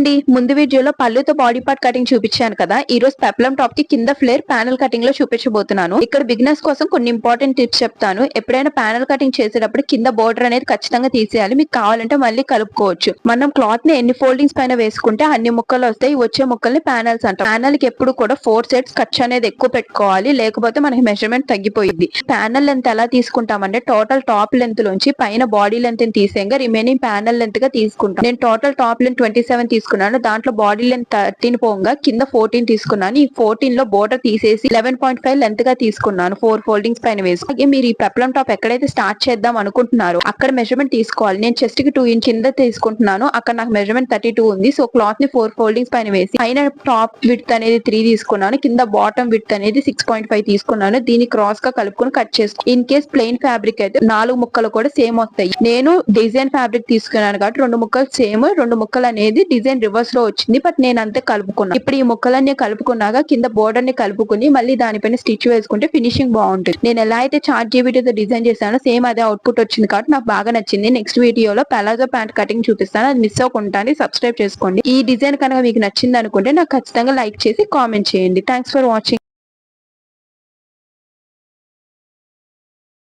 అండి, ముందు వీడియోలో పళ్ళుతో బాడీ పార్ట్ కటింగ్ చూపించాను కదా. ఈ రోజు పెప్లం టాప్ కి కింద ఫ్లేర్ ప్యానల్ కటింగ్ లో చూపించబోతున్నాను. ఇక్కడ బిగినర్స్ కోసం కొన్ని ఇంపార్టెంట్ టిప్స్ చెప్తాను. ఎప్పుడైనా ప్యానల్ కటింగ్ చేసేటప్పుడు కింద బోర్డర్ అనేది ఖచ్చితంగా తీసేయాలి. మీకు కావాలంటే మళ్ళీ కలుపుకోవచ్చు. మనం క్లాత్ ని ఎన్ని ఫోల్డింగ్స్ పైన వేసుకుంటే అన్ని ముక్కలు వస్తాయి. వచ్చే ముక్కల్ని ప్యానల్స్ అంటాం. ప్యానల్ కి ఎప్పుడు కూడా 4 సెట్స్ ఖర్చు అనేది ఎక్కువ పెట్టుకోవాలి, లేకపోతే మనకి మెజర్మెంట్ తగ్గిపోయింది. ప్యానల్ లెంత్ ఎలా తీసుకుంటామంటే టోటల్ టాప్ లెంత్ నుంచి పైన బాడీ లెంత్ తీసేయంగా రిమైనింగ్ ప్యానల్ లెంత్ గా తీసుకుంటాం. నేను టోటల్ టాప్ లెంత్ 27 తీసుకున్నాను. దాంట్లో బాడీ లెంత్ 13 పోగా కింద 14 తీసుకున్నాను. ఈ 14 లో బోర్డర్ తీసేసి 11.5 లెంత్ గా తీసుకున్నాను. 4 ఫోల్డింగ్స్ పైన వేసుకుని మీరు ఈ పెప్లం టాప్ ఎక్కడైతే స్టార్ట్ చేద్దాం అనుకుంటున్నారో అక్కడ మెజర్మెంట్ తీసుకోవాలి. నేను చెస్ట్ కి 2 ఇంచ్ కింద తీసుకుంటున్నాను. అక్కడ నాకు మెజర్మెంట్ 32 ఉంది. సో క్లాత్ ని 4 ఫోల్డింగ్స్ పైన వేసి పైన టాప్ విడ్త్ అనేది 3 తీసుకున్నాను. కింద బాటమ్ విడ్త్ అనేది 6.5 తీసుకున్నాను. దీన్ని క్రాస్ గా కలుపుకొని కట్ చేసుకో. ఇన్ కేస్ ప్లెయిన్ ఫ్యాబ్రిక్ అయితే 4 ముక్కలు కూడా సేమ్ వస్తాయి. నేను డిజైన్ ఫ్యాబ్రిక్ తీసుకున్నాను కాబట్టి 2 ముక్కలు సేమ్, 2 ముక్కలు అనేది డిజైన్ రివర్స్ లో వచ్చింది. బట్ నేను అంతే కలుపుకున్నాను. ఇప్పుడు ఈ ముక్కలన్నీ కలుపుకున్నాక కింద బోర్డర్ ని కలుపుకుని మళ్ళీ దానిపైన స్టిచ్ వేసుకుంటే ఫినిషింగ్ బాగుంటుంది. నేను ఎలా అయితే చార్ట్ జీబీటీతో డిజైన్ చేశానో సేమ్ అదే అవుట్పుట్ వచ్చింది కాబట్టి నాకు బాగా నచ్చింది. నెక్స్ట్ వీడియోలో పలాజో ప్యాంట్ కటింగ్ చూపిస్తాను. అది మిస్ అవ్వకుండా సబ్స్క్రైబ్ చేసుకోండి. ఈ డిజైన్ కనుక మీకు నచ్చింది అనుకుంటే నాకు ఖచ్చితంగా లైక్ చేసి కామెంట్ చేయండి. Thanks for watching.